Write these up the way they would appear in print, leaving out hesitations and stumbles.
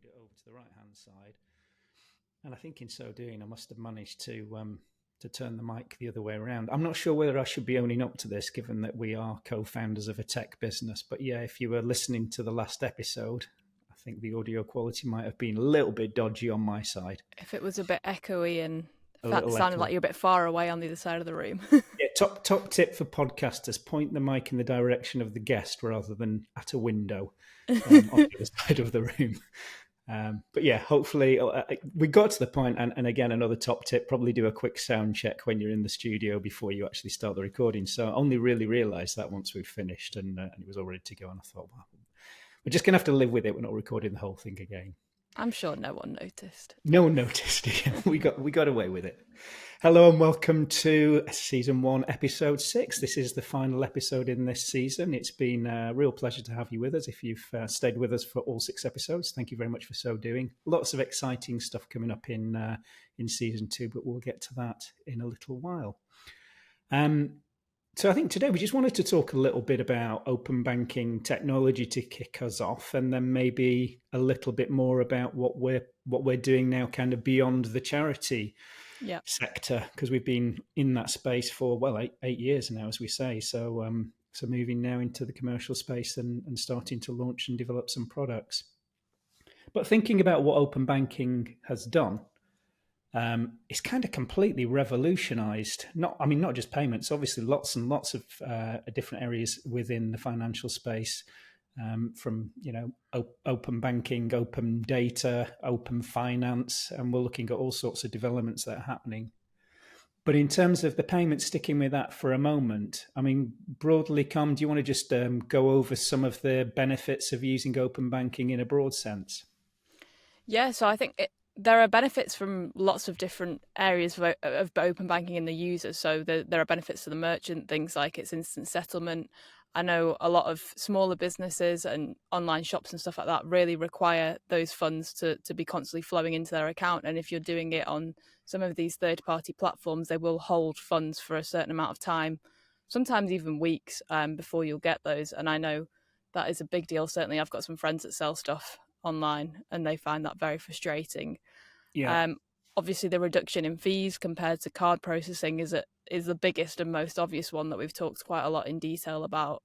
moved it over to the right-hand side. And I think in so doing, I must have managed to turn the mic the other way around. I'm not sure whether I should be owning up to this, given that we are co-founders of a tech business. But yeah, if you were listening to the last episode, I think the audio quality might have been a little bit dodgy on my side. If it was a bit echoey and Sounded like you're a bit far away on the other side of the room. Yeah, top tip for podcasters: point the mic in the direction of the guest rather than at a window on the other side of the room. But yeah, hopefully we got to the point. And again, another top tip: probably do a quick sound check when you're in the studio before you actually start the recording. So I only really realised that once we'd finished and it was all ready to go. And I thought, well, we're just going to have to live with it. We're not recording the whole thing again. I'm sure no one noticed. No one noticed. we got away with it. Hello and welcome to Season 1, Episode 6. This is the final episode in this season. It's been a real pleasure to have you with us. If you've stayed with us for all 6 episodes, thank you very much for so doing. Lots of exciting stuff coming up in Season 2, but we'll get to that in a little while. So I think today we just wanted to talk a little bit about open banking technology to kick us off, and then maybe a little bit more about what we're doing now, kind of beyond the charity sector, because we've been in that space for 8 years now, as we say. So moving now into the commercial space and starting to launch and develop some products. But thinking about what open banking has done. It's kind of completely revolutionized. Not just payments. Obviously, lots and lots of different areas within the financial space, from open banking, open data, open finance, and we're looking at all sorts of developments that are happening. But in terms of the payments, sticking with that for a moment, I mean, broadly, Carmen, do you want to just go over some of the benefits of using open banking in a broad sense? Yeah, so I think there are benefits from lots of different areas of open banking in the user. So there are benefits to the merchant, things like its instant settlement. I know a lot of smaller businesses and online shops and stuff like that really require those funds to be constantly flowing into their account. And if you're doing it on some of these third-party platforms, they will hold funds for a certain amount of time, sometimes even weeks, before you'll get those. And I know that is a big deal. Certainly, I've got some friends that sell stuff online and they find that very frustrating. Obviously the reduction in fees compared to card processing is the biggest and most obvious one that we've talked quite a lot in detail about.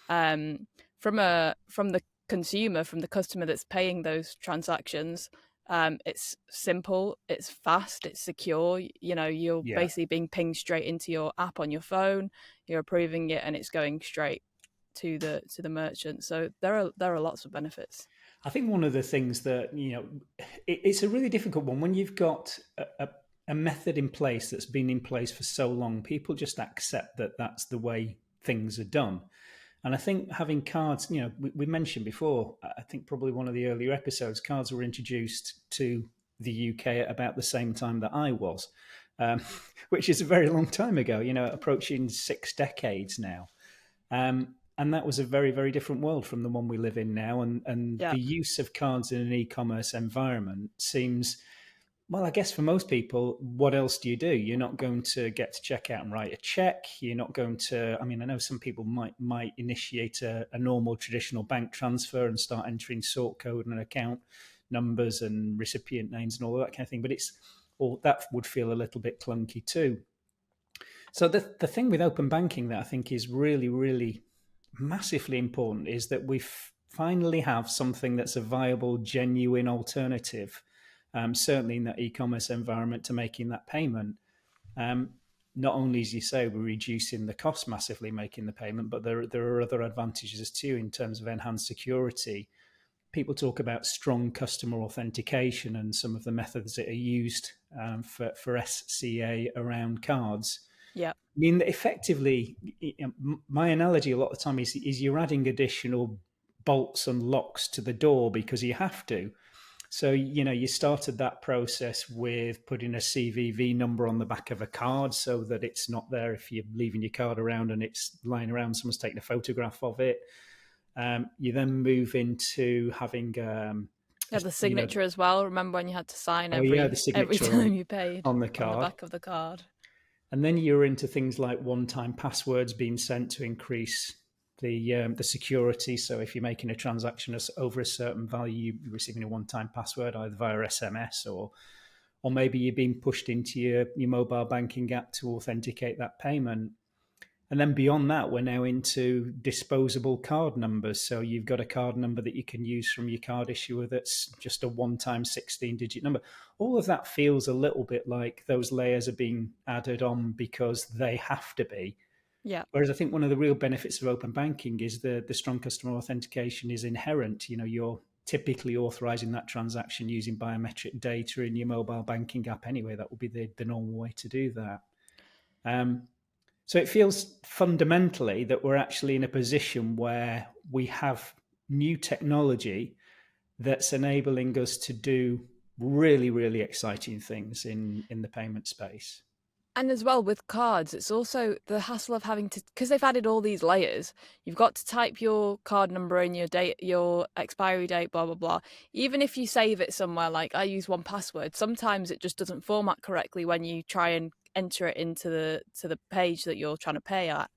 From the consumer, from the customer that's paying those transactions, it's simple, it's fast, it's secure. You're basically being pinged straight into your app on your phone, you're approving it, and it's going straight to the merchant. So there are lots of benefits. I think one of the things that, it's a really difficult one when you've got a method in place that's been in place for so long. People just accept that that's the way things are done. And I think having cards, we mentioned before, I think probably one of the earlier episodes, cards were introduced to the UK at about the same time that I was, which is a very long time ago, approaching 6 decades now. And that was a very, very different world from the one we live in now. And the use of cards in an e-commerce environment seems, well, I guess for most people, what else do? You're not going to get to checkout and write a check. You're not going to, I know some people might initiate a normal traditional bank transfer and start entering sort code and account numbers and recipient names and all that kind of thing. But that would feel a little bit clunky too. So the thing with open banking that I think is really, really massively important is that we finally have something that's a viable, genuine alternative, certainly in that e-commerce environment, to making that payment. Not only, as you say, we're reducing the cost massively making the payment, but there are other advantages too in terms of enhanced security. People talk about strong customer authentication and some of the methods that are used for SCA around cards. Yeah. I mean, effectively, my analogy a lot of the time is you're adding additional bolts and locks to the door because you have to. So, you started that process with putting a CVV number on the back of a card so that it's not there if you're leaving your card around and it's lying around, someone's taking a photograph of it. You then move into having... the signature as well. Remember when you had to sign every time you paid on the card, on the back of the card. And then you're into things like one-time passwords being sent to increase the security. So if you're making a transaction over a certain value, you're receiving a one-time password either via SMS or maybe you're being pushed into your mobile banking app to authenticate that payment. And then beyond that, we're now into disposable card numbers. So you've got a card number that you can use from your card issuer that's just a one-time 16-digit number. All of that feels a little bit like those layers are being added on because they have to be. Yeah. Whereas I think one of the real benefits of open banking is the strong customer authentication is inherent. You're typically authorizing that transaction using biometric data in your mobile banking app anyway. That would be the normal way to do that. So it feels fundamentally that we're actually in a position where we have new technology that's enabling us to do really, really exciting things in the payment space. And as well with cards, it's also the hassle of having to, because they've added all these layers, you've got to type your card number and your date, your expiry date, blah, blah, blah. Even if you save it somewhere, like I use 1Password, sometimes it just doesn't format correctly when you try and enter it into the page that you're trying to pay at.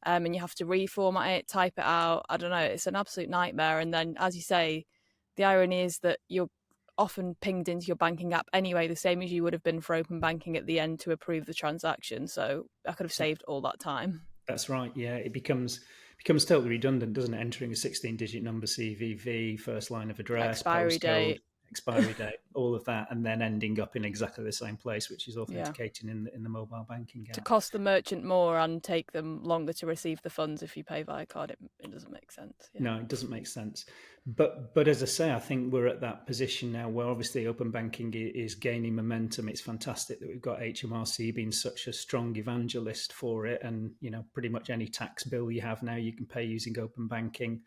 And you have to reformat it, type it out. I don't know, it's an absolute nightmare. And then, as you say, the irony is that you're often pinged into your banking app anyway, the same as you would have been for open banking at the end to approve the transaction. So I could have saved all that time. That's right. Yeah, it becomes totally redundant, doesn't it? Entering a 16-digit number, CVV, first line of address, expiry postcode, date, expiry date, all of that, and then ending up in exactly the same place, which is authenticating in the mobile banking app. To cost the merchant more and take them longer to receive the funds if you pay via card, it doesn't make sense. No, it doesn't make sense. But as I say, I think we're at that position now where obviously open banking is gaining momentum. It's fantastic that we've got HMRC being such a strong evangelist for it, and pretty much any tax bill you have now you can pay using open banking.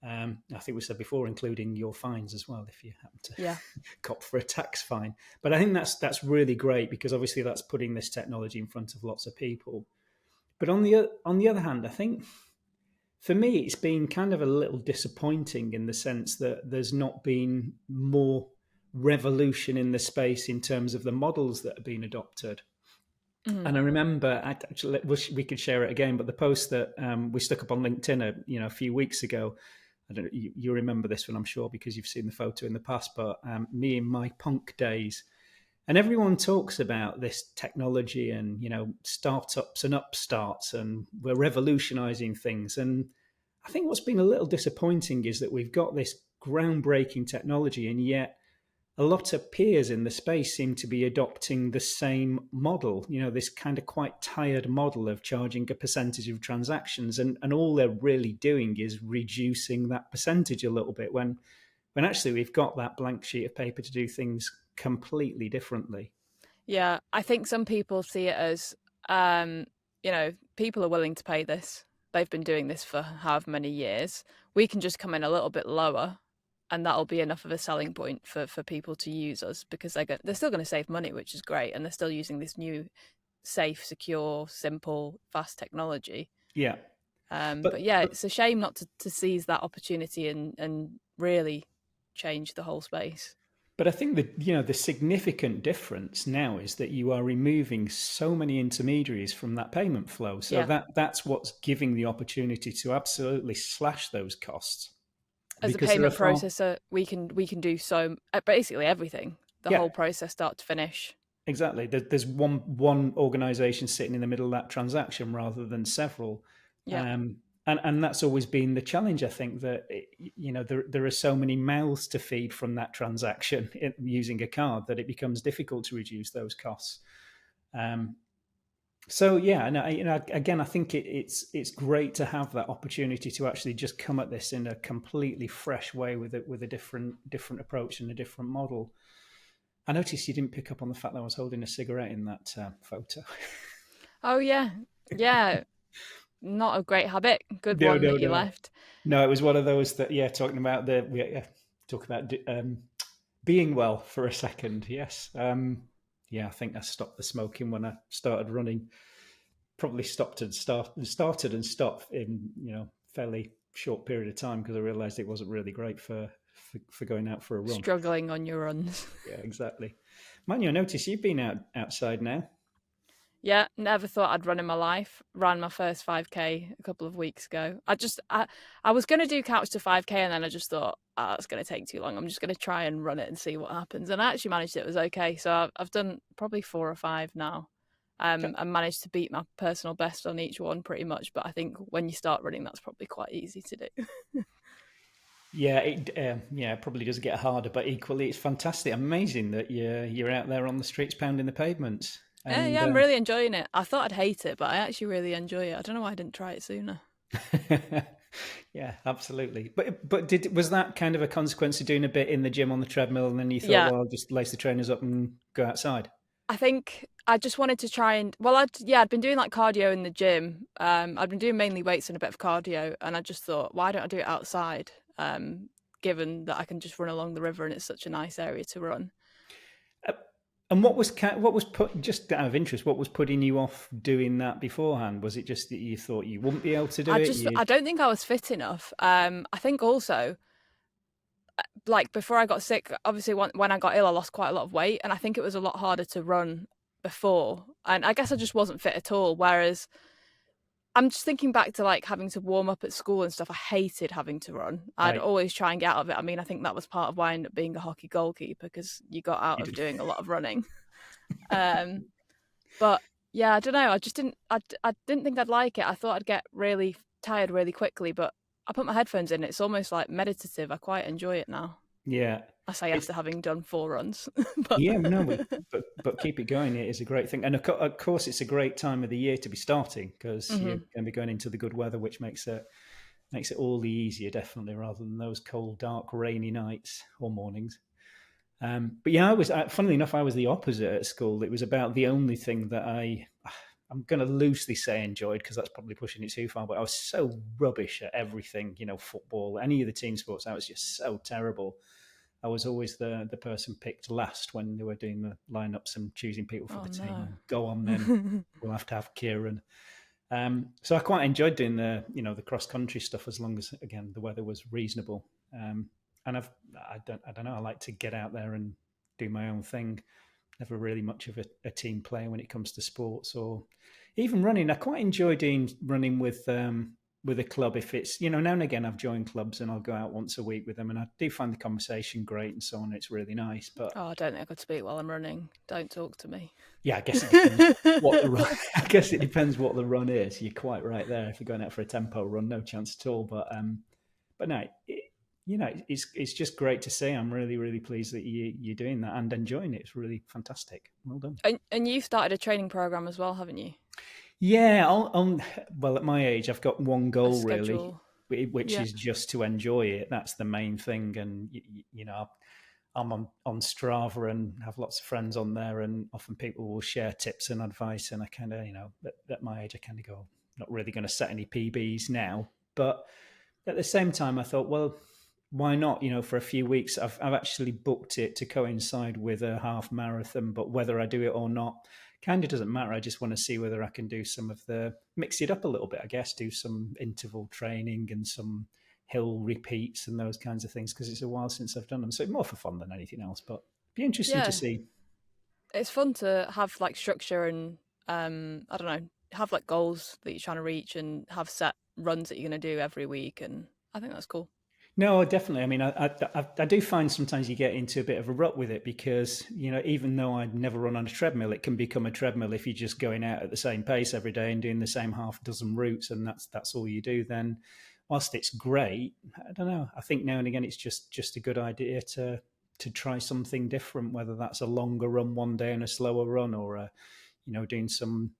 I think we said before, including your fines as well, if you happen to cop for a tax fine. But I think that's really great because obviously that's putting this technology in front of lots of people. But on the other hand, I think for me it's been kind of a little disappointing in the sense that there's not been more revolution in the space in terms of the models that have been adopted. Mm. And I remember, I actually wish we could share it again, but the post that we stuck up on LinkedIn a few weeks ago, I don't know, you remember this one, I'm sure, because you've seen the photo in the past, but me in my punk days. And everyone talks about this technology and, startups and upstarts, and we're revolutionizing things. And I think what's been a little disappointing is that we've got this groundbreaking technology, and yet a lot of peers in the space seem to be adopting the same model, this kind of quite tired model of charging a percentage of transactions. And all they're really doing is reducing that percentage a little bit when actually we've got that blank sheet of paper to do things completely differently. Yeah, I think some people see it as, people are willing to pay this. They've been doing this for however many years. We can just come in a little bit lower, and that'll be enough of a selling point for people to use us, because they're still going to save money, which is great, and they're still using this new, safe, secure, simple, fast technology. Yeah. But it's a shame not to seize that opportunity and really change the whole space. But I think that the significant difference now is that you are removing so many intermediaries from that payment flow. So that's what's giving the opportunity to absolutely slash those costs. As a payment processor, we can do so basically everything, the whole process, start to finish. Exactly. There's one organization sitting in the middle of that transaction rather than several. Yeah. And that's always been the challenge, I think, that there are so many mouths to feed from that transaction using a card that it becomes difficult to reduce those costs. So yeah, and again, I think it's great to have that opportunity to actually just come at this in a completely fresh way with a different approach and a different model. I noticed you didn't pick up on the fact that I was holding a cigarette in that photo. Oh yeah. Not a great habit. Good one that you left. No, it was one of those that talking about being well for a second. Yes. I think I stopped the smoking when I started running. Probably started and stopped in fairly short period of time because I realised it wasn't really great for going out for a run. Struggling on your runs. Yeah, exactly. Manu, I notice you've been outside now. Yeah, never thought I'd run in my life. Ran my first 5K a couple of weeks ago. I was going to do couch to 5K, and then I just thought, it's going to take too long. I'm just going to try and run it and see what happens. And I actually managed it. It was okay. So I've done probably 4 or 5 now. And managed to beat my personal best on each one pretty much. But I think when you start running, that's probably quite easy to do. Yeah, it probably does get harder, but equally, it's fantastic, amazing that you're out there on the streets pounding the pavements. And Yeah, I'm really enjoying it. I thought I'd hate it, but I actually really enjoy it. I don't know why I didn't try it sooner. yeah, absolutely. But was that kind of a consequence of doing a bit in the gym on the treadmill, and then you thought, Yeah, well, I'll just lace the trainers up and go outside? I think I just wanted to try and I'd been doing like cardio in the gym. I'd been doing mainly weights and a bit of cardio, and I just thought, why don't I do it outside? Given that I can just run along the river and it's such a nice area to run. And what was put, just out of interest, what was putting you off doing that beforehand? Was it just that you thought you wouldn't be able to do it? I don't think I was fit enough. I think also, like before I got sick, obviously when I got ill, I lost quite a lot of weight, and I think it was a lot harder to run before. And I guess I just wasn't fit at all. Whereas I'm just thinking back to like having to warm up at school and stuff. I hated having to run. I'd Right. always try and get out of it. I mean, I think that was part of why I ended up being a hockey goalkeeper, because you got out You of did. doing a lot of running. But yeah, I don't know. I just didn't. I didn't think I'd like it. I thought I'd get really tired really quickly. But I put my headphones in. It's almost like meditative. I quite enjoy it now. Yeah. I say It's after having done 4 runs, but Yeah, no, but keep it going. It is a great thing, and of course, it's a great time of the year to be starting because you're Mhm. going to be going into the good weather, which makes it all the easier, definitely, rather than those cold, dark, rainy nights or mornings. But yeah, funnily enough, I was the opposite at school. It was about the only thing that I'm going to loosely say enjoyed, because that's probably pushing it too far. But I was so rubbish at everything, football, any of the team sports. I was just so terrible. I was always the person picked last when they were doing the lineups and choosing people for Oh the team. no. And go on, then we'll have to have Kieron. So I quite enjoyed doing the cross country stuff, as long as, again, the weather was reasonable. And I don't know. I like to get out there and do my own thing. Never really much of a team player when it comes to sports or even running. I quite enjoy doing running with a club. If it's, now and again, I've joined clubs and I'll go out once a week with them, and I do find the conversation great and so on. It's really nice. But Oh, I don't think I could speak while I'm running. Don't talk to me. yeah, I guess it depends what the run. I guess it depends what the run is. You're quite right there. If you're going out for a tempo run, no chance at all. But no, it's just great to see. I'm really, really pleased that you're doing that and enjoying it. It's really fantastic. Well done. And you've started a training program as well, haven't you? Yeah, well, at my age, I've got one A goal really, schedule. which Yeah. is just to enjoy it. That's the main thing. And I'm on Strava and have lots of friends on there, and often people will share tips and advice. And I kind of, at my age, I kind of go, not really going to set any PBs now, but at the same time, I thought, well, why not? For a few weeks, I've actually booked it to coincide with a half marathon, but whether I do it or not kind of doesn't matter. I just want to see whether I can do some of mix it up a little bit, I guess, do some interval training and some hill repeats and those kinds of things, because it's a while since I've done them. So more for fun than anything else, but be interesting to Yeah. see. It's fun to have like structure and I don't know, have like goals that you're trying to reach and have set runs that you're going to do every week, and I think that's cool. No, definitely. I mean, I do find sometimes you get into a bit of a rut with it because, even though I'd never run on a treadmill, it can become a treadmill if you're just going out at the same pace every day and doing the same half dozen routes, and that's all you do. Then, whilst it's great, I don't know. I think now and again it's just a good idea to try something different, whether that's a longer run one day and a slower run, or doing some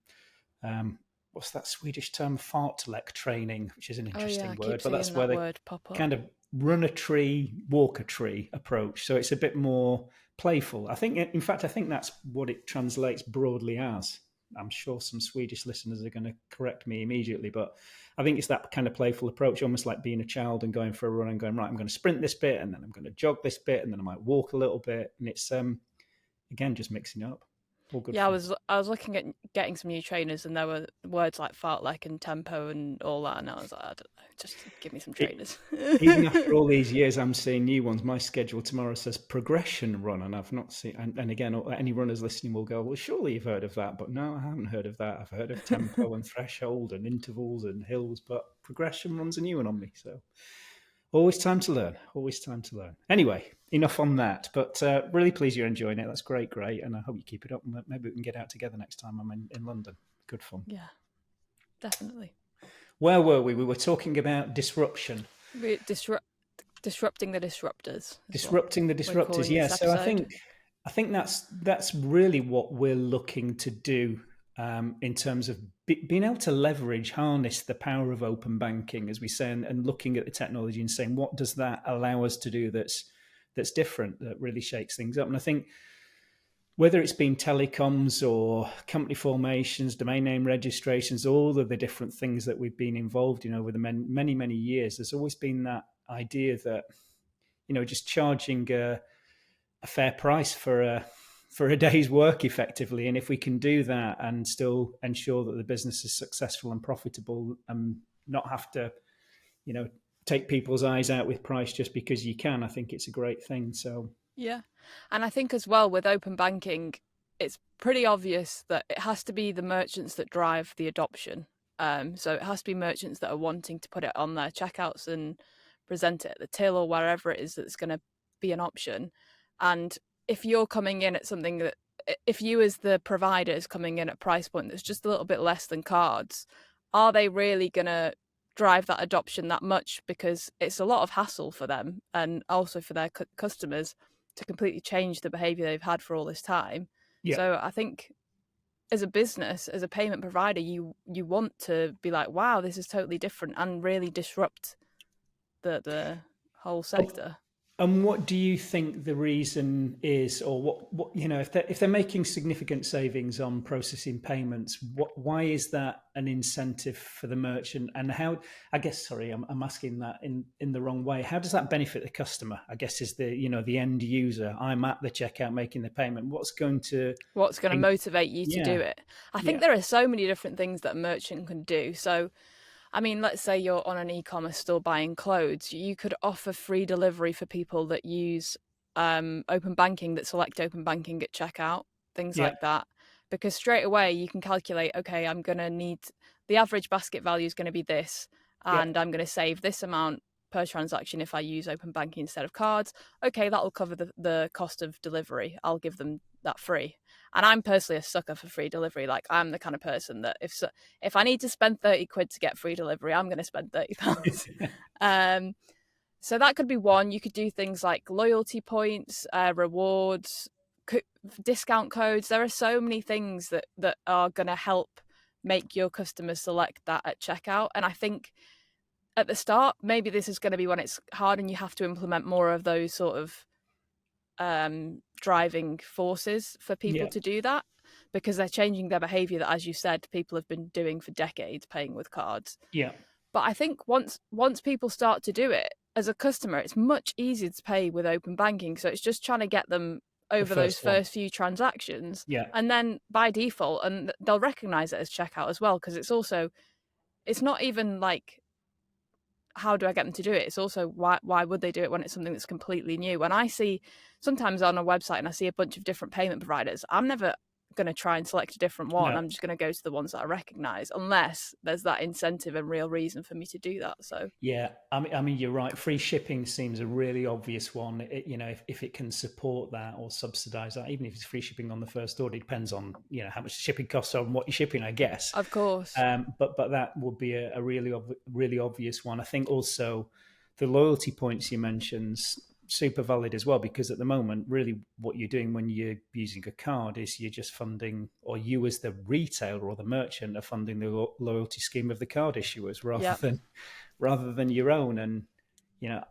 what's that Swedish term, fartlek training, which is an Oh yeah, interesting I word, keep but that's seeing where that they word pop up. kind of run a tree, walk a tree approach. So it's a bit more playful. In fact, I think that's what it translates broadly as. I'm sure some Swedish listeners are going to correct me immediately, but I think it's that kind of playful approach, almost like being a child and going for a run and going, right, I'm going to sprint this bit, and then I'm going to jog this bit, and then I might walk a little bit. And it's, again, just mixing it up. All good Yeah, fun. I was looking at getting some new trainers, and there were words like fartlek and tempo and all that, and I was like, I don't know, just give me some It, trainers. Even after all these years, I'm seeing new ones. My schedule tomorrow says progression run, and I've not seen. And again, any runners listening will go, "Well, surely you've heard of that," but no, I haven't heard of that. I've heard of tempo and threshold and intervals and hills, but progression run's a new one on me. So always time to learn. Always time to learn. Anyway, enough on that. But really pleased you're enjoying it. That's great, and I hope you keep it up. And maybe we can get out together next time I'm in London. Good fun. Yeah, definitely. Where were we? We were talking about disruption. Disrupting the disruptors is what Disrupting the we're disruptors. calling Yeah. this So episode. I think that's really what we're looking to do in terms of being able to leverage, harness the power of open banking, as we say, and looking at the technology and saying, what does that allow us to do that's different, that really shakes things up. And I think whether it's been telecoms or company formations, domain name registrations, all of the different things that we've been involved in over the many years, there's always been that idea that just charging a fair price for a day's work effectively, and if we can do that and still ensure that the business is successful and profitable and not have to you know take people's eyes out with price just because you can, I think it's a great thing. So Yeah. And I think as well with open banking, it's pretty obvious that it has to be the merchants that drive the adoption. So it has to be merchants that are wanting to put it on their checkouts and present it at the till or wherever it is that's going to be an option. And if you're coming in at something that, if you as the provider is coming in at a price point that's just a little bit less than cards, are they really going to drive that adoption that much? Because it's a lot of hassle for them and also for their customers to completely change the behavior they've had for all this time. yeah. So I think as a business, as a payment provider, you want to be like, wow, this is totally different and really disrupt the whole sector. And what do you think the reason is, or what if they're making significant savings on processing payments, why is that an incentive for the merchant? And how, I guess, sorry, I'm asking that in the wrong way. How does that benefit the customer? I guess is the end user. I'm at the checkout making the payment. What's going to, What's going to motivate you to do yeah, it? I think yeah, there are so many different things that a merchant can do. So I mean, let's say you're on an e-commerce store buying clothes. You could offer free delivery for people that use open banking, that select open banking at checkout, things yeah, like that. Because straight away you can calculate, okay, I'm going to need, the average basket value is going to be this, yeah, and I'm going to save this amount per transaction if I use open banking instead of cards. Okay, that'll cover the cost of delivery. I'll give them that free. And I'm personally a sucker for free delivery. Like, I'm the kind of person that if I need to spend 30 quid to get free delivery, I'm going to spend £30. um, so that could be one. You could do things like loyalty points, rewards, discount codes. There are so many things that are going to help make your customers select that at checkout. And I think at the start, maybe this is going to be when it's hard and you have to implement more of those sort of driving forces for people yeah, to do that, because they're changing their behavior that, as you said, people have been doing for decades, paying with cards. yeah. But I think once people start to do it as a customer, it's much easier to pay with open banking. So it's just trying to get them The over those first one, first few transactions, yeah, and then by default, and they'll recognize it as checkout as well, because it's not even like, how do I get them to do it? It's also why would they do it when it's something that's completely new? When I see sometimes on a website and I see a bunch of different payment providers, I'm never going to try and select a different one. no. I'm just going to go to the ones that I recognize, unless there's that incentive and real reason for me to do that. So Yeah, I mean, you're right. Free shipping seems a really obvious one. If it can support that or subsidize that, even if it's free shipping on the first order, it depends on how much shipping costs are and what you're shipping, I guess. of course, But that would be a really obvious one. I think also the loyalty points you mentioned super valid as well, because at the moment, really, what you're doing when you're using a card is you're just funding, or you as the retailer or the merchant are funding the loyalty scheme of the card issuers yeah. rather than your own. And you know,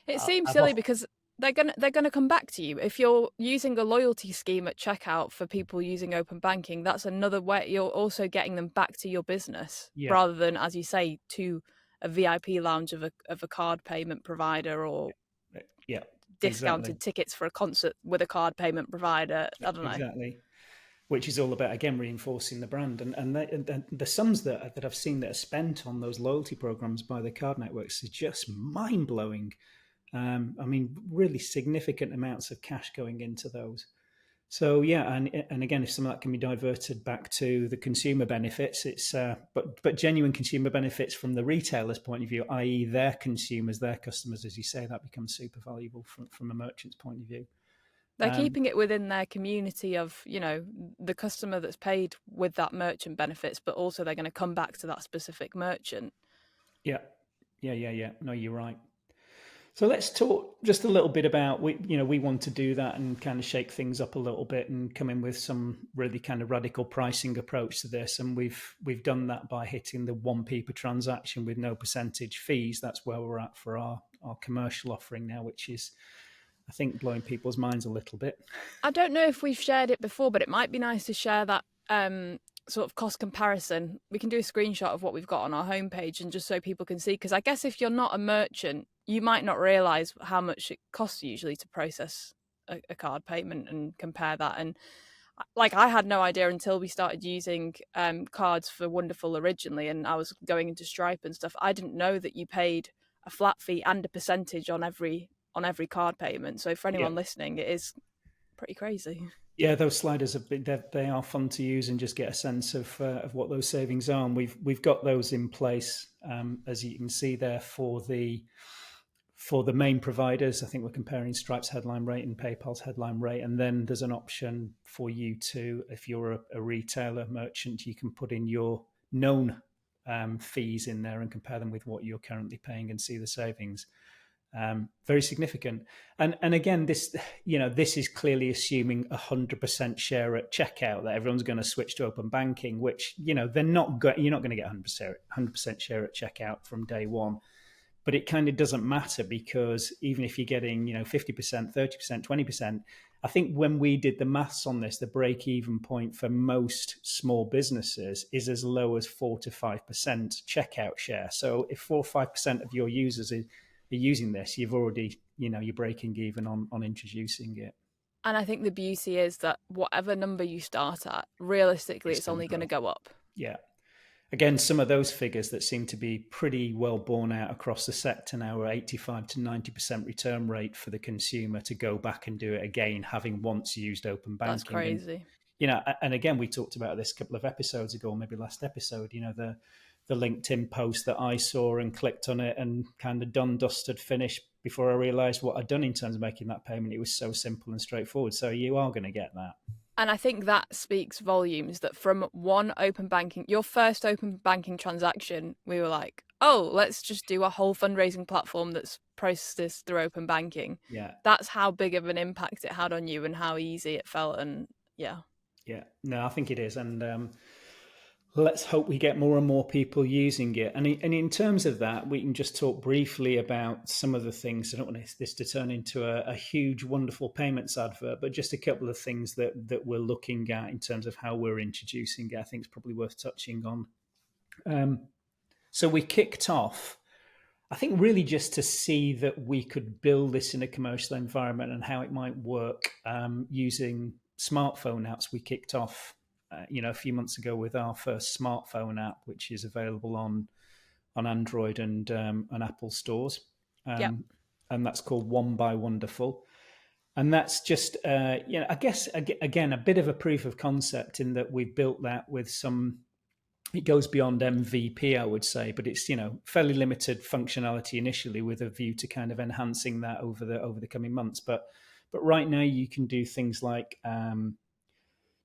It seems I've silly often, because they're gonna come back to you if you're using a loyalty scheme at checkout for people using open banking. That's another way you're also getting them back to your business, yeah, rather than, as you say, to a VIP lounge of a card payment provider, or yeah, exactly, discounted tickets for a concert with a card payment provider. I don't know. exactly. which is all about, again, reinforcing the brand. And the sums that I've seen that are spent on those loyalty programs by the card networks is just mind blowing. I mean, really significant amounts of cash going into those. So yeah, and again, if some of that can be diverted back to the consumer benefits, it's but genuine consumer benefits from the retailer's point of view, i.e., their consumers, their customers, as you say, that becomes super valuable from a merchant's point of view. They're keeping it within their community of, you know, the customer that's paid with that merchant benefits, but also they're going to come back to that specific merchant. Yeah, yeah. No, you're right. So let's talk just a little bit about we want to do that and kind of shake things up a little bit and come in with some really kind of radical pricing approach to this. And we've done that by hitting the 1p per transaction with no percentage fees. That's where we're at for our commercial offering now, which is, I think, blowing people's minds a little bit. I don't know if we've shared it before, but it might be nice to share that sort of cost comparison. We can do a screenshot of what we've got on our homepage and just so people can see, because I guess if you're not a merchant, you might not realize how much it costs usually to process a card payment and compare that. And like, I had no idea until we started using cards for Wonderful originally, and I was going into Stripe and stuff. I didn't know that you paid a flat fee and a percentage on every card payment. So for anyone listening, it is pretty crazy. Yeah, those sliders they are fun to use and just get a sense of what those savings are. And we've got those in place, as you can see there, for the main providers. I think we're comparing Stripe's headline rate and PayPal's headline rate, and then there's an option for you to, if you're a retailer merchant, you can put in your known fees in there and compare them with what you're currently paying and see the savings. Very significant. And again, this is clearly assuming 100% share at checkout, that everyone's going to switch to open banking, which, you're not going to get 100% share at checkout from day one. But it kind of doesn't matter, because even if you're getting 50%, 30%, 20%, I think when we did the maths on this, the break-even point for most small businesses is as low as 4 to 5% checkout share. So if 4 or 5% of your users are using this, you've already, you're breaking even on introducing it. And I think the beauty is that whatever number you start at, realistically, it's only going to go up. Yeah. Again, some of those figures that seem to be pretty well borne out across the sector now are 85 to 90% return rate for the consumer to go back and do it again, having once used open banking. That's crazy. And again, we talked about this a couple of episodes ago, maybe last episode, the LinkedIn post that I saw and clicked on it and kind of done, dusted, finished before I realized what I'd done in terms of making that payment. It was so simple and straightforward. So you are going to get that. And I think that speaks volumes, that from your first open banking transaction, we were like, oh, let's just do a whole fundraising platform that's processed this through open banking. Yeah. That's how big of an impact it had on you and how easy it felt. And yeah. Yeah, no, I think it is. And let's hope we get more and more people using it. And in terms of that, we can just talk briefly about some of the things. I don't want this to turn into a huge, wonderful payments advert, but just a couple of things that we're looking at in terms of how we're introducing it. I think it's probably worth touching on. So we kicked off, I think, really just to see that we could build this in a commercial environment and how it might work using smartphone apps. We kicked off a few months ago with our first smartphone app, which is available on Android and Apple stores. And that's called One by Wonderful. And that's just, I guess, again, a bit of a proof of concept in that we've built that with some, it goes beyond MVP, I would say, but it's, fairly limited functionality initially with a view to kind of enhancing that over the coming months. But right now you can do things like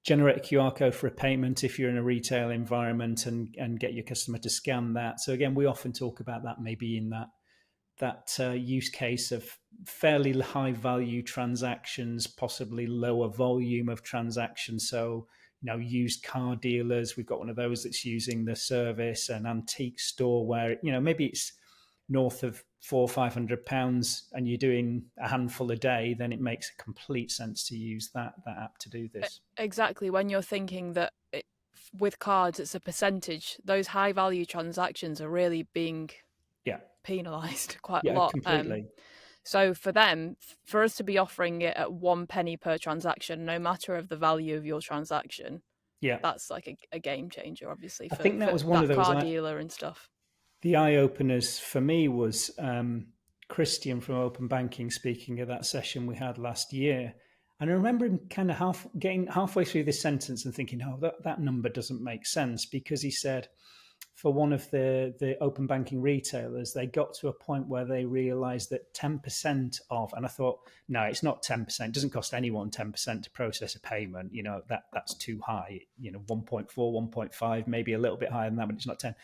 generate a QR code for a payment if you're in a retail environment and get your customer to scan that. So again, we often talk about that maybe in that use case of fairly high value transactions, possibly lower volume of transactions. So, used car dealers, we've got one of those that's using the service, an antique store where, maybe it's north of £400 or £500 and you're doing a handful a day, then it makes complete sense to use that app to do this. Exactly. When you're thinking that with cards, it's a percentage, those high value transactions are really being penalised quite a lot. Completely. So for them, for us to be offering it at 1 penny per transaction, no matter of the value of your transaction, Yeah. that's like a game changer, obviously, I for, think that for was one of that those, car dealer and stuff. the eye openers for me was Christian from Open Banking speaking at that session we had last year. And I remember him kind of getting halfway through this sentence and thinking, oh, that number doesn't make sense, because he said for one of the open banking retailers, they got to a point where they realized that 10% of, and I thought, no, it's not 10%. It doesn't cost anyone 10% to process a payment. That's too high. 1.4, 1.5, maybe a little bit higher than that, but it's not 10.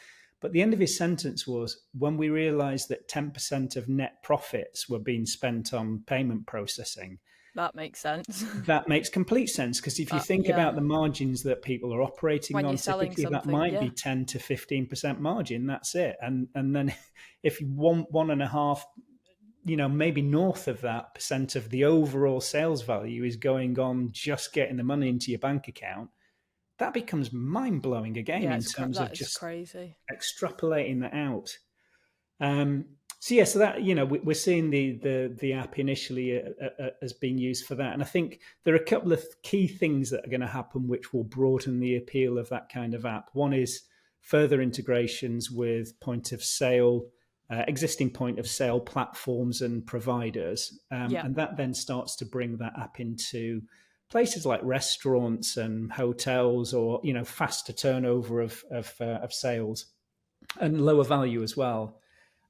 But the end of his sentence was, when we realized that 10% of net profits were being spent on payment processing. That makes sense. That makes complete sense, because if you think Yeah, about the margins that people are operating when you're on, selling typically that something, might yeah, be 10 to 15% margin. That's it. And then if you want 1.5, maybe north of that percent of the overall sales value is going on just getting the money into your bank account, that becomes mind blowing again yeah, in terms of that is just crazy. extrapolating that out. So that we're seeing the app initially as being used for that, and I think there are a couple of key things that are going to happen which will broaden the appeal of that kind of app. One is further integrations with point of sale, existing point of sale platforms and providers, Yeah, and that then starts to bring that app into places like restaurants and hotels, or faster turnover of sales and lower value as well.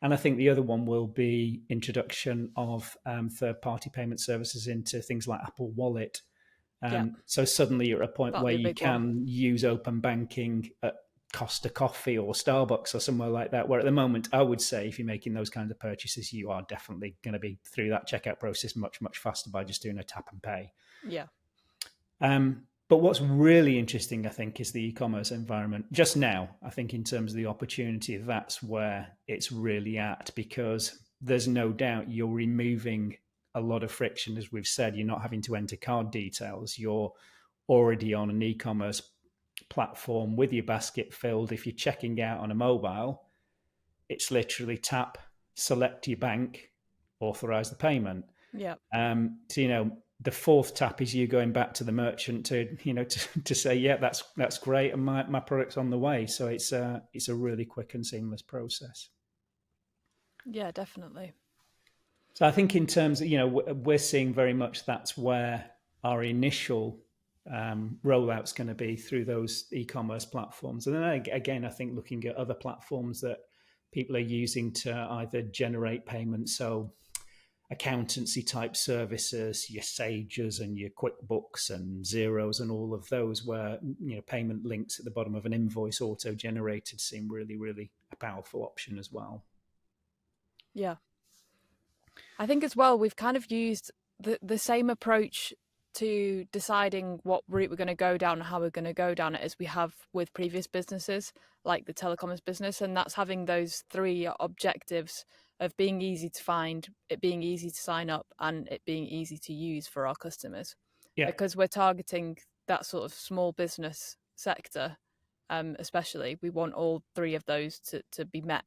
And I think the other one will be introduction of third-party payment services into things like Apple Wallet. yeah, So suddenly you're at a point that'll where be a you big one. can use open banking at Costa Coffee or Starbucks or somewhere like that, where at the moment, I would say if you're making those kinds of purchases, you are definitely going to be through that checkout process much, much faster by just doing a tap and pay. Yeah, But what's really interesting, I think, is the e-commerce environment. Just now, I think in terms of the opportunity, that's where it's really at, because there's no doubt you're removing a lot of friction. As we've said, you're not having to enter card details. You're already on an e-commerce platform with your basket filled. If you're checking out on a mobile, it's literally tap, select your bank, authorize the payment. yeah, So the fourth tap is you going back to the merchant to say, yeah, that's great, and my product's on the way. So it's a really quick and seamless process. yeah, definitely. So I think in terms of, we're seeing very much that's where our initial rollout's going to be, through those e-commerce platforms. And then again, I think looking at other platforms that people are using to either generate payments, so accountancy type services, your Sages and your QuickBooks and Zeros and all of those, where payment links at the bottom of an invoice auto generated seem really, really a powerful option as well. Yeah, I think as well we've kind of used the same approach to deciding what route we're going to go down and how we're going to go down it as we have with previous businesses like the telecoms business, and that's having those three objectives of being easy to find, it being easy to sign up, and it being easy to use for our customers. Yeah. Because we're targeting that sort of small business sector, especially, we want all three of those to be met.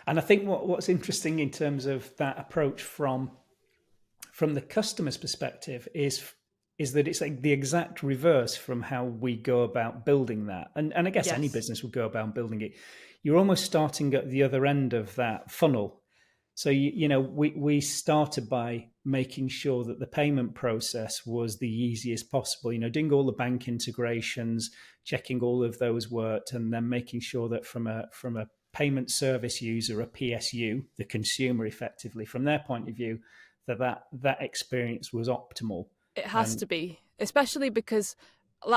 And I think what's interesting in terms of that approach from the customer's perspective is that it's like the exact reverse from how we go about building that. And I guess any Yes. business would go about building it. You're almost starting at the other end of that funnel. So, we started by making sure that the payment process was the easiest possible, doing all the bank integrations, checking all of those worked, and then making sure that from a payment service user, a PSU, the consumer effectively, from their point of view, that experience was optimal. It has to be, especially because,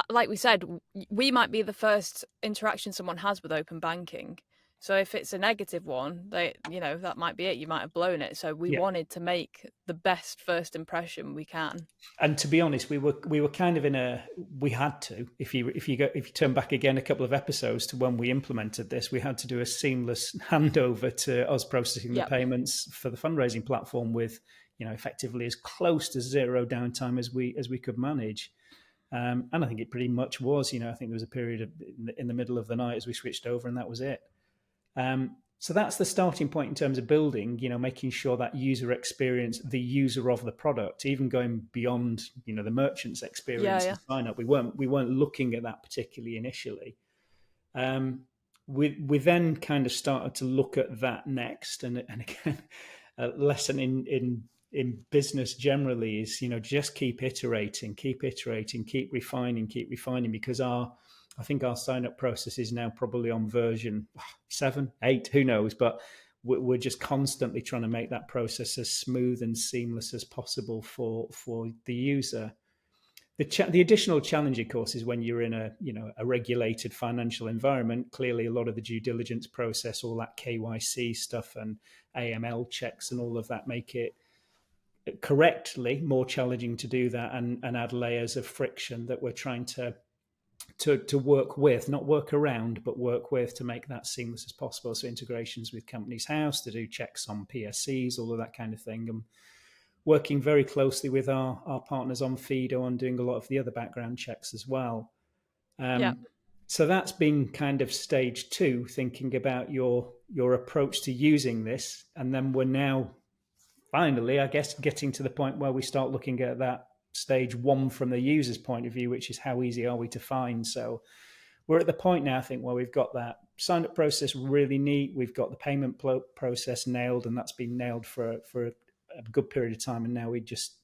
like we said, we might be the first interaction someone has with open banking. So if it's a negative one, that might be it. You might have blown it. So we wanted to make the best first impression we can. And to be honest, we were kind of we had to, if you turn back again a couple of episodes to when we implemented this, we had to do a seamless handover to us processing the payments for the fundraising platform with, effectively as close to zero downtime as we could manage. And I think it pretty much was. I think there was a period in the middle of the night as we switched over, and that was it. So that's the starting point in terms of building, making sure that user experience, the user of the product, even going beyond, the merchant's Yeah, experience and yeah, sign up. We weren't looking at that particularly initially. Um, we then kind of started to look at that next, and again, a lesson in business generally is just keep iterating, keep refining, because I think our sign up process is now probably on version 7, 8, who knows, but we're just constantly trying to make that process as smooth and seamless as possible for the user. The additional challenge, of course, is when you're in a regulated financial environment. Clearly, a lot of the due diligence process, all that KYC stuff and AML checks and all of that make it correctly more challenging to do that, and add layers of friction that we're trying to work with, not work around, but work with, to make that seamless as possible. So integrations with Companies House to do checks on PSCs, all of that kind of thing. And working very closely with our partners on Fido on doing a lot of the other background checks as well. yeah, So that's been kind of stage 2, thinking about your approach to using this. And then we're now finally, I guess, getting to the point where we start looking at that stage 1 from the user's point of view, which is how easy are we to find. So we're at the point now, I think, where we've got that sign up process really neat. We've got the payment process nailed, and that's been nailed for a good period of time. And now we just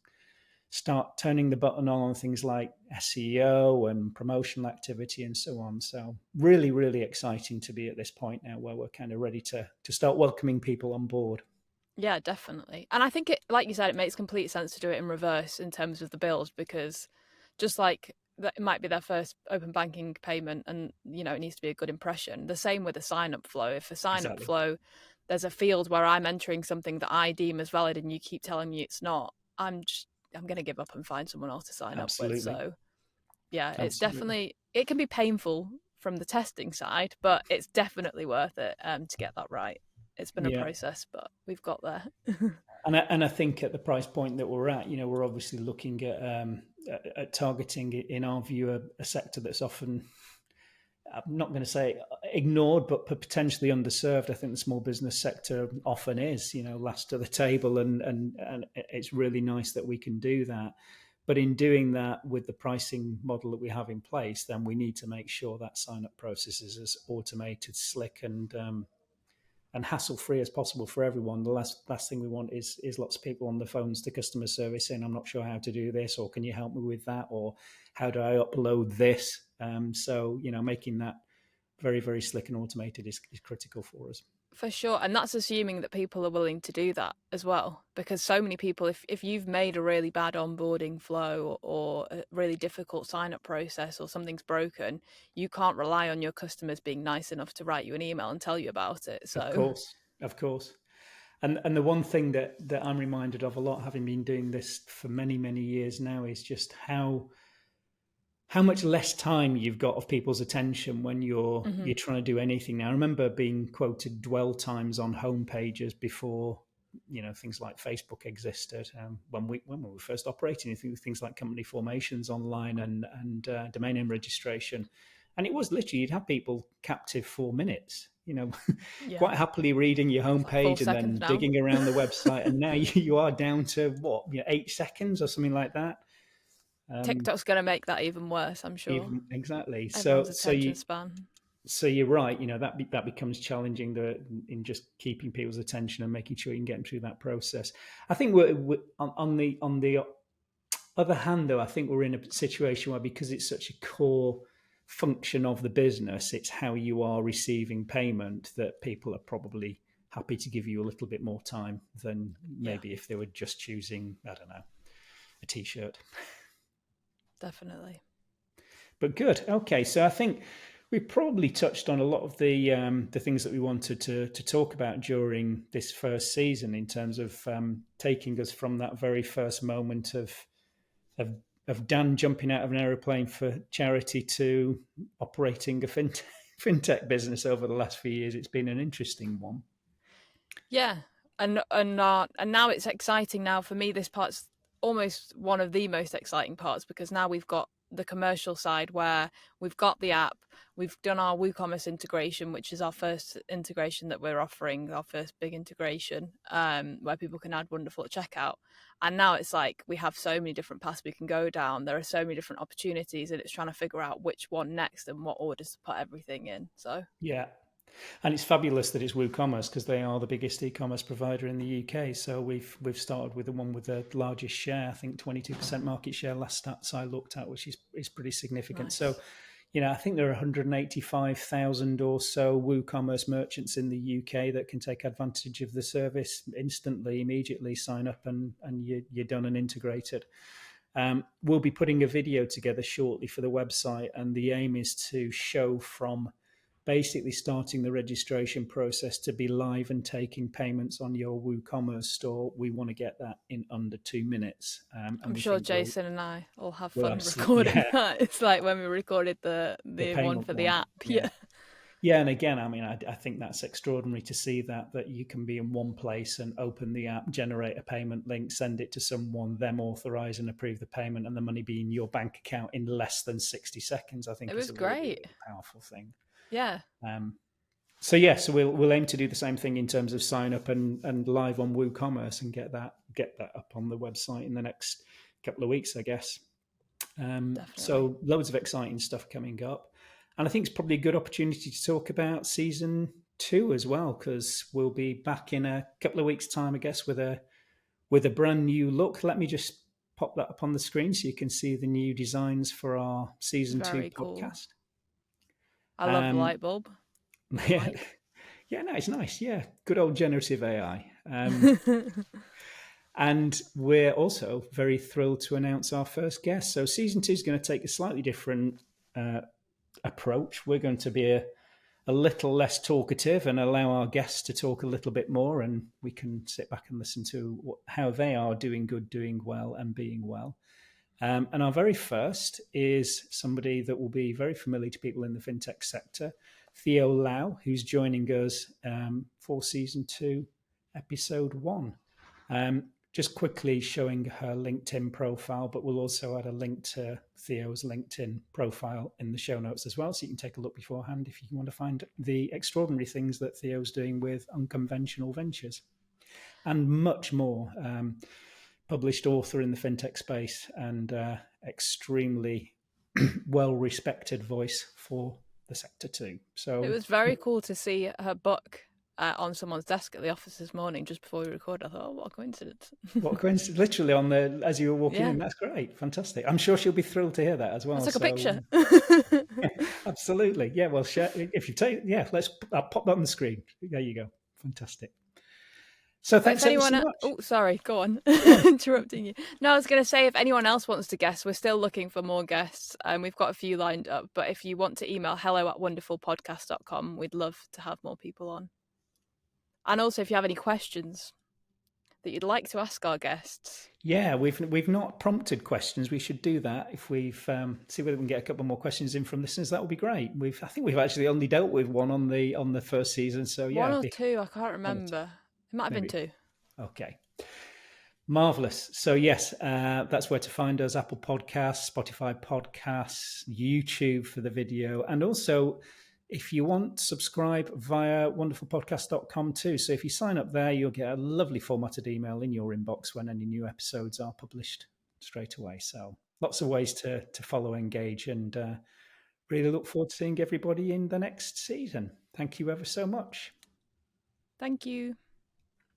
start turning the button on things like SEO and promotional activity and so on. So really, really exciting to be at this point now where we're kind of ready to start welcoming people on board. yeah, definitely. And I think it, like you said, it makes complete sense to do it in reverse in terms of the build, because just like that, it might be their first open banking payment, and it needs to be a good impression. The same with a sign up flow. If a sign up Exactly. flow, there's a field where I'm entering something that I deem as valid, and you keep telling me it's not, I'm going to give up and find someone else to sign up with. Absolutely. So yeah, Absolutely. it can be painful from the testing side, but it's definitely worth it to get that right. It's been a Yeah. process, but we've got there. And I think at the price point that we're at, we're obviously looking at targeting, in our view, a sector that's often, I'm not going to say ignored, but potentially underserved. I think the small business sector often is, last to the table, and it's really nice that we can do that. But in doing that with the pricing model that we have in place, then we need to make sure that sign up process is as automated, slick, and hassle-free as possible for everyone. The last thing we want is lots of people on the phones to customer service saying, "I'm not sure how to do this," or "Can you help me with that?" or "How do I upload this?" So making that very, very slick and automated is critical for us. For sure. And that's assuming that people are willing to do that as well. Because so many people, if you've made a really bad onboarding flow or a really difficult sign up process or something's broken, you can't rely on your customers being nice enough to write you an email and tell you about it. Of So, course, of course. And the one thing that I'm reminded of a lot, having been doing this for many, many years now, is just how much less time you've got of people's attention when you're mhm. you're trying to do anything now. I remember being quoted dwell times on home pages before things like Facebook existed. When we were first operating, things like company formations online and domain name registration, and it was literally you'd have people captive for minutes. Yeah, Quite happily reading your it's like four homepage and seconds then now. digging around the website, and now you are down to what 8 seconds or something like that. Um, TikTok's going to make that even worse, I'm sure. Even exactly. Everyone's So attention you span. so you're right. That becomes challenging in just keeping people's attention and making sure you can get them through that process. I think we're on the other hand, though, I think we're in a situation where, because it's such a core function of the business, it's how you are receiving payment, that people are probably happy to give you a little bit more time than Yeah, maybe if they were just choosing, I don't know, a t-shirt. definitely. But good. Okay, so I think we probably touched on a lot of the things that we wanted to talk about during this first season, in terms of taking us from that very first moment of of Dan jumping out of an aeroplane for charity to operating a fintech business over the last few years. It's been an interesting one. Yeah, and now it's exciting. Now for me, this part's almost one of the most exciting parts, because now we've got the commercial side, where we've got the app, we've done our WooCommerce integration, which is our first integration that we're offering, our first big integration, where people can add wonderful at checkout. And now it's like we have so many different paths we can go down. There are so many different opportunities, and it's trying to figure out which one next and what orders to put everything in. So yeah. And it's fabulous that it's WooCommerce, because they are the biggest e-commerce provider in the UK. So we've started with the one with the largest share. I think 22% market share last stats I looked at, which is pretty significant. Nice. So, I think there are 185,000 or so WooCommerce merchants in the UK that can take advantage of the service instantly, immediately sign up, and you're done and integrated. We'll be putting a video together shortly for the website, and the aim is to show from basically starting the registration process to be live and taking payments on your WooCommerce store. We want to get that in under 2 minutes. I'm sure Jason and I will have fun we'll recording that. It's like when we recorded the one for the app. Yeah. Yeah, and again, I mean, I think that's extraordinary to see that you can be in one place and open the app, generate a payment link, send it to someone, them authorize and approve the payment, and the money be in your bank account in less than 60 seconds. I think it was great, really powerful thing. Yeah. So we'll aim to do the same thing in terms of sign up and live on WooCommerce and get that up on the website in the next couple of weeks, I guess. So loads of exciting stuff coming up, and I think it's probably a good opportunity to talk about season 2 as well, because we'll be back in a couple of weeks' time, I guess, with a brand new look. Let me just pop that up on the screen so you can see the new designs for our season 2 podcast. I love the light bulb. Yeah, no, it's nice. Yeah, good old generative AI. And we're also very thrilled to announce our first guest. So season 2 is going to take a slightly different approach. We're going to be a little less talkative and allow our guests to talk a little bit more, and we can sit back and listen to how they are doing good, doing well, and being well. And our very first is somebody that will be very familiar to people in the fintech sector, Theo Lau, who's joining us for season 2, episode 1. Just quickly showing her LinkedIn profile, but we'll also add a link to Theo's LinkedIn profile in the show notes as well, so you can take a look beforehand if you want to find the extraordinary things that Theo's doing with unconventional ventures and much more. Published author in the fintech space and extremely well-respected voice for the sector too. So it was very cool to see her book on someone's desk at the office this morning just before we recorded. I thought, oh, what a coincidence. What a coincidence. Literally as you were walking in. That's great. Fantastic. I'm sure she'll be thrilled to hear that as well. Let's take a picture. Yeah, absolutely. Yeah, well, share, if you take, I'll pop that on the screen. There you go. Fantastic. So thanks so much. Oh, sorry, go on. Interrupting you. No, I was going to say, if anyone else wants to guest, we're still looking for more guests, and we've got a few lined up. But if you want to email hello@wonderfulpodcast.com, we'd love to have more people on. And also, if you have any questions that you'd like to ask our guests. Yeah, we've not prompted questions. We should do that. If we've see whether we can get a couple more questions in from listeners, that would be great. I think we've actually only dealt with one on the first season. So yeah, 1 or 2, I can't remember. It might have been 2. Okay. Marvelous. So yes, that's where to find us: Apple Podcasts, Spotify Podcasts, YouTube for the video, and also if you want, subscribe via wonderfulpodcast.com too. So if you sign up there, you'll get a lovely formatted email in your inbox when any new episodes are published straight away. So lots of ways to follow, engage, and really look forward to seeing everybody in the next season. Thank you ever so much. Thank you.